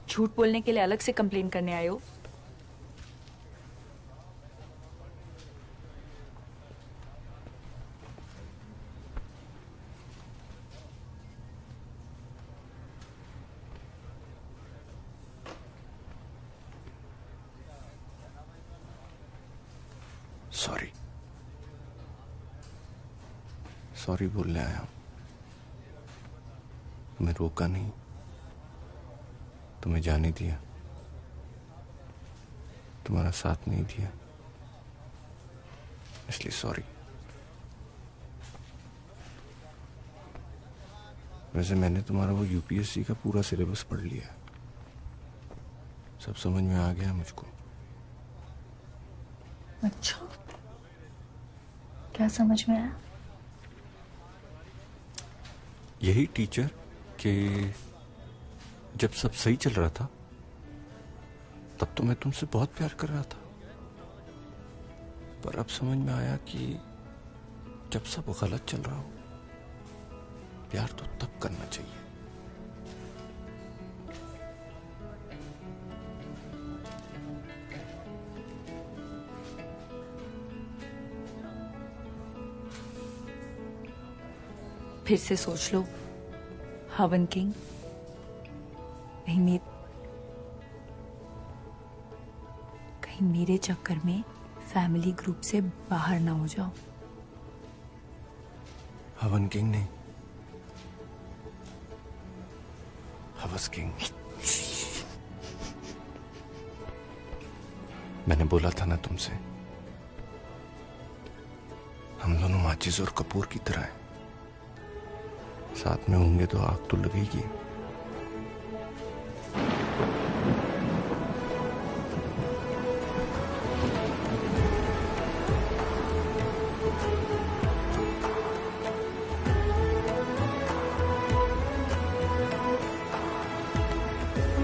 झूठ बोलने के लिए अलग से कंप्लेन करने आए हो? सॉरी बोलने आया हूं। मैं रोका नहीं, तुम्हें जाने दिया, तुम्हारा साथ नहीं दिया, इसलिए सॉरी। वैसे मैंने तुम्हारा वो यूपीएससी का पूरा सिलेबस पढ़ लिया, सब समझ में आ गया मुझको। अच्छा, क्या समझ में आया? यही टीचर कि जब सब सही चल रहा था तब तो मैं तुमसे बहुत प्यार कर रहा था, पर अब समझ में आया कि जब सब गलत चल रहा हो प्यार तो तब करना चाहिए। फिर से सोच लो हवन किंग, कहीं मेरे चक्कर में फैमिली ग्रुप से बाहर ना हो जाओ। हवन किंग नहीं, हवस किंग। मैंने बोला था ना तुमसे, हम दोनों माचिस और कपूर की तरह हैं, साथ में होंगे तो आग तो लगेगी।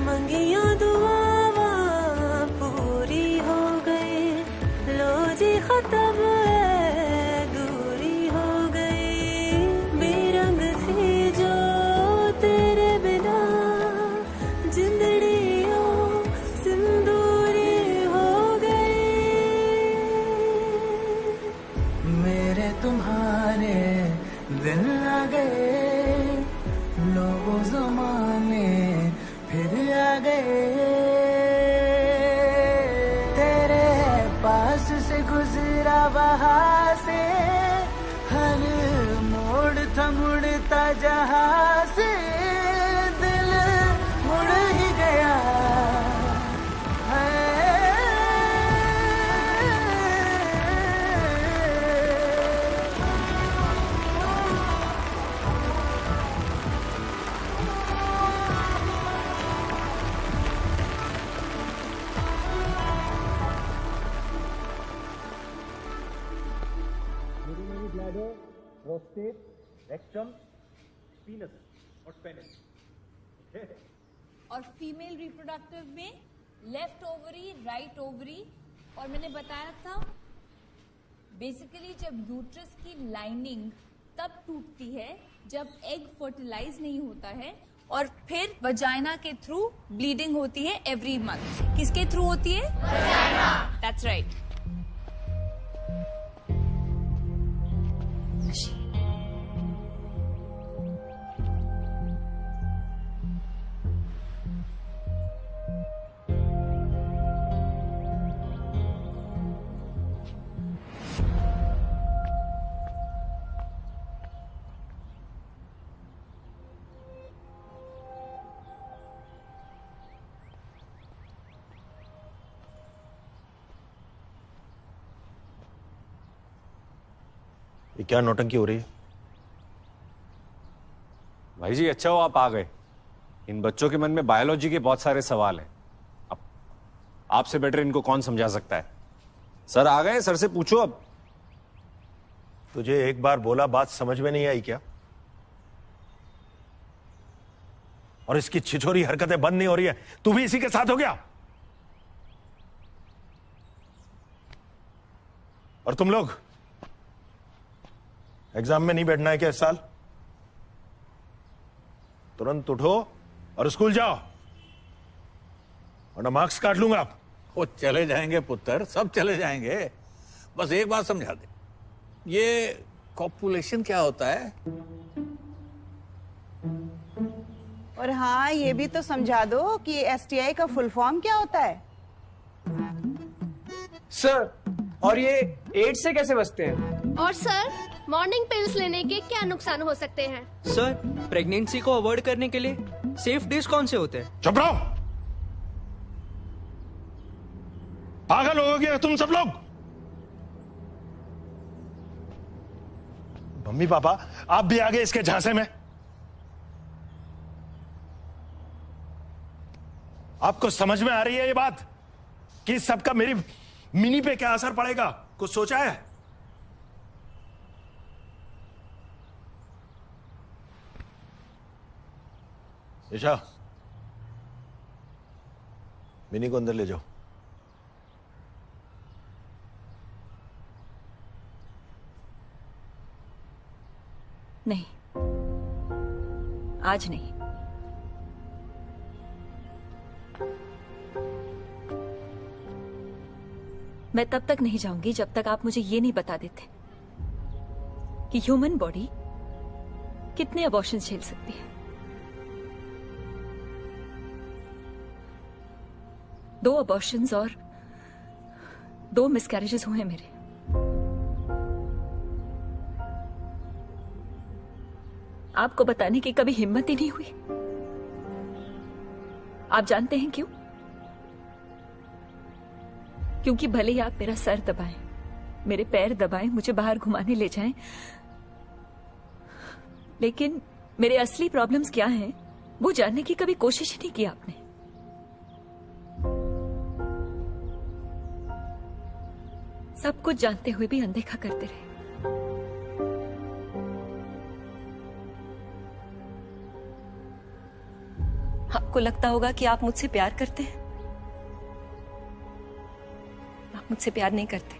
मंगिया दुआवा पूरी हो गई, लो जी खत्म दूरी हो गई, बेरंग सी जो तेरे बिना जिंदड़ियों सिंदूरी हो गई। मेरे तुम्हारे दिन आ गए, लोगों जमाने फिर आ गए, तेरे पास से गुजरा वहां से, हर मोड़ था मुड़ता जहां से, दिल मुड़ ही गया है। ब्लैडर, प्रोस्टेट, रेक्टम, पीनस और पेनिस। और फीमेल रिप्रोडक्टिव में लेफ्ट ओवरी, राइट ओवरी, और मैंने बताया था बेसिकली जब यूट्रस की लाइनिंग तब टूटती है जब एग फर्टिलाइज नहीं होता है, और फिर वजाइना के थ्रू ब्लीडिंग होती है एवरी मंथ। किसके थ्रू होती है? वजाइना। That's right. ये क्या नौटंकी हो रही है? भाई जी अच्छा हो आप आ गए। इन बच्चों के मन में बायोलॉजी के बहुत सारे सवाल हैं। अब आपसे बेटर इनको कौन समझा सकता है? सर आ गए, सर से पूछो। अब तुझे एक बार बोला, बात समझ में नहीं आई क्या? और इसकी छिछोरी हरकतें बंद नहीं हो रही है, तू भी इसी के साथ हो गया। और तुम लोग एग्जाम में नहीं बैठना है क्या इस साल? तुरंत उठो और स्कूल जाओ, वरना मार्क्स काट लूंगा। वो चले जाएंगे पुत्र, सब चले जाएंगे। बस एक बात समझा दे, ये कॉपुलेशन क्या होता है? और हाँ, ये भी तो समझा दो कि STI का फुल फॉर्म क्या होता है? सर, और ये एड्स से कैसे बचते हैं? और सर, मॉर्निंग पिल्स लेने के क्या नुकसान हो सकते हैं? सर, प्रेगनेंसी को अवॉइड करने के लिए सेफ डेज कौन से होते हैं? चुप रहो, पागल हो गए तुम सब लोग। मम्मी पापा आप भी आ गए इसके झांसे में। आपको समझ में आ रही है ये बात कि इस सबका मेरी मिनी पे क्या असर पड़ेगा? कुछ सोचा है? ईशा, मिनी को अंदर ले जाओ। नहीं, आज नहीं। मैं तब तक नहीं जाऊंगी जब तक आप मुझे ये नहीं बता देते कि ह्यूमन बॉडी कितने अबॉर्शन झेल सकती है। 2 अबॉर्शंस और 2 मिसकैरेजेस हुए मेरे। आपको बताने की कभी हिम्मत ही नहीं हुई। आप जानते हैं क्यों? क्योंकि भले ही आप मेरा सर दबाएं, मेरे पैर दबाएं, मुझे बाहर घुमाने ले जाएं, लेकिन मेरे असली प्रॉब्लम्स क्या हैं वो जानने की कभी कोशिश ही नहीं की आपने। सब कुछ जानते हुए भी अनदेखा करते रहे। आपको लगता होगा कि आप मुझसे प्यार करते हैं। आप मुझसे प्यार नहीं करते।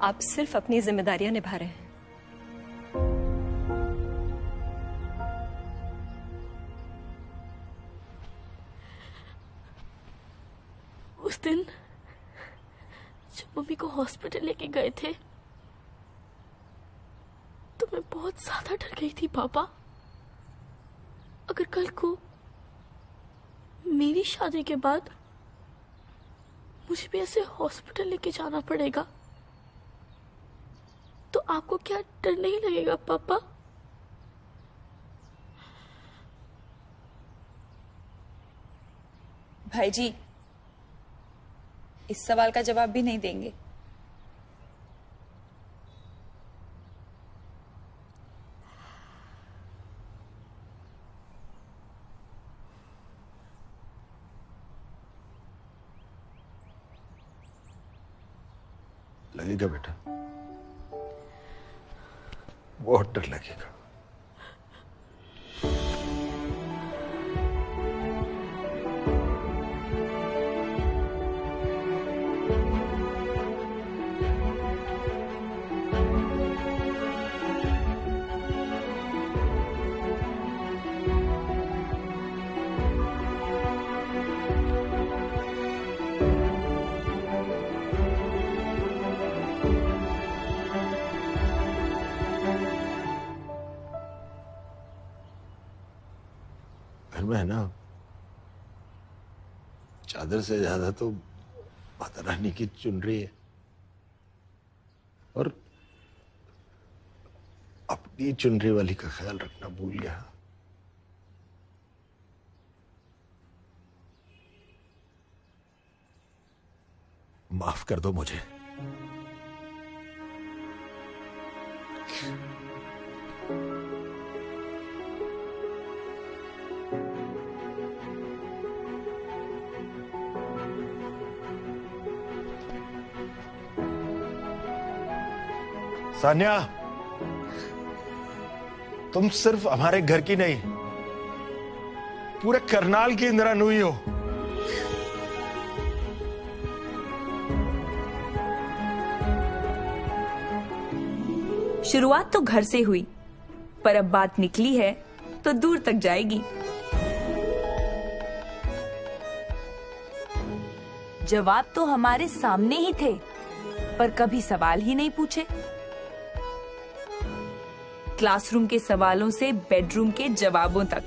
आप सिर्फ अपनी जिम्मेदारियां निभा रहे हैं। उस दिन जब मम्मी को हॉस्पिटल लेके गए थे तो मैं बहुत ज्यादा डर गई थी पापा। अगर कल को मेरी शादी के बाद मुझे भी ऐसे हॉस्पिटल लेके जाना पड़ेगा तो आपको क्या डर नहीं लगेगा पापा? भाई जी इस सवाल का जवाब भी नहीं देंगे। लगेगा बेटा। बहुत डर लगेगा। घर में है ना, चादर से ज्यादा तो माता रानी की चुनरी है, और अपनी चुनरी वाली का ख्याल रखना भूल गया। माफ कर दो मुझे। सान्या, तुम सिर्फ हमारे घर की नहीं, पूरे करनाल की इंदिरा नूई हो। शुरुआत तो घर से हुई, पर अब बात निकली है तो दूर तक जाएगी। जवाब तो हमारे सामने ही थे, पर कभी सवाल ही नहीं पूछे। क्लासरूम के सवालों से बेडरूम के जवाबों तक,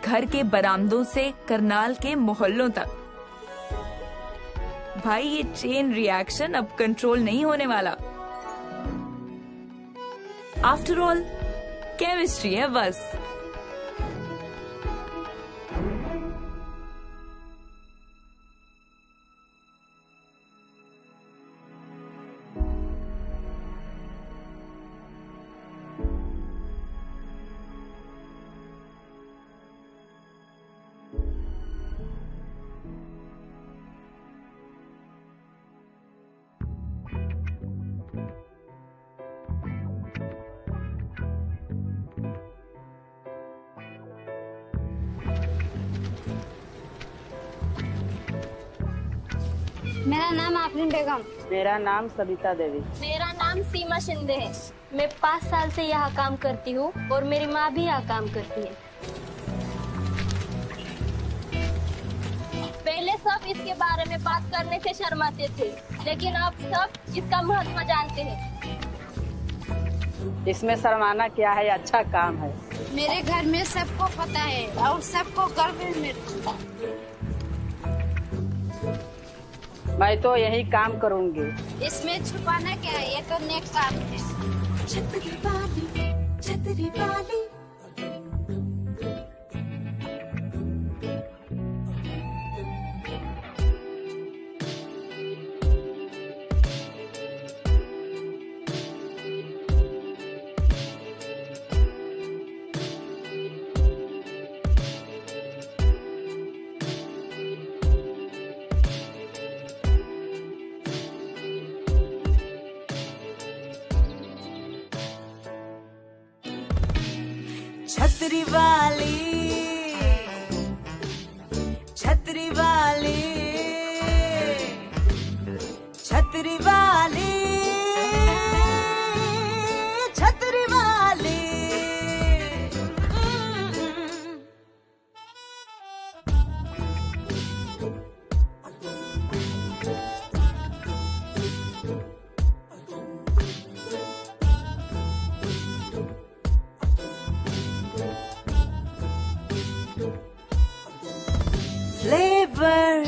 घर के बरामदों से करनाल के मोहल्लों तक। भाई ये चेन रिएक्शन अब कंट्रोल नहीं होने वाला। आफ्टर ऑल केमिस्ट्री है बस। मेरा नाम आफरीन बेगम। मेरा नाम सबिता देवी। मेरा नाम सीमा शिंदे है। मैं 5 साल से यहाँ काम करती हूँ और मेरी माँ भी यहाँ काम करती है। पहले सब इसके बारे में बात करने से शर्माते थे, लेकिन अब सब इसका महत्व जानते हैं। इसमें शर्माना क्या है, अच्छा काम है। मेरे घर में सबको पता है और सबको गर्व है मेरे। मैं तो यही काम करूंगी। इसमें छुपाना क्या है, ये तो नेक्स्ट काम है। छतरी वाली, छतरी वाली। छतरी वाली, छतरी वाली, छतरी वाली, छतरी वाली। फ्लेवर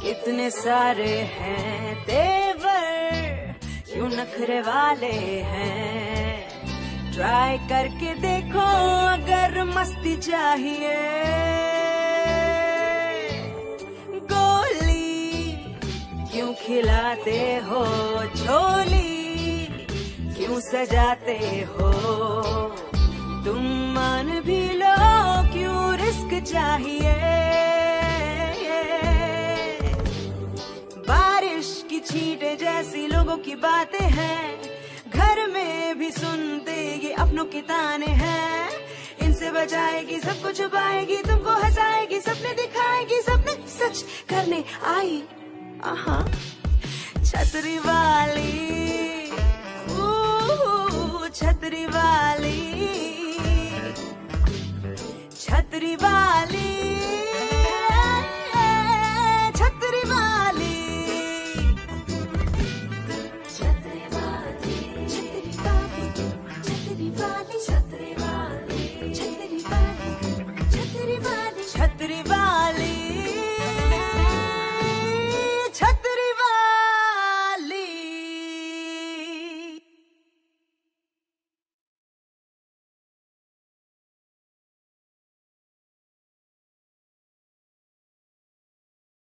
कितने सारे हैं, तेवर क्यों नखरे वाले हैं। ट्राई करके देखो अगर मस्ती चाहिए। गोली क्यों खिलाते हो, झोली क्यों सजाते हो। तुम मान भी लो क्यों रिस्क चाहिए। बारिश की छींटे जैसी लोगों की बातें हैं, घर में भी सुनते ये अपनों के ताने हैं। इनसे बचाएगी, सबको छुपाएगी, तुमको हंसाएगी, सपने दिखाएगी, सपने सच करने आई। छतरी वाली, छतरी वाली, छतरी वाली।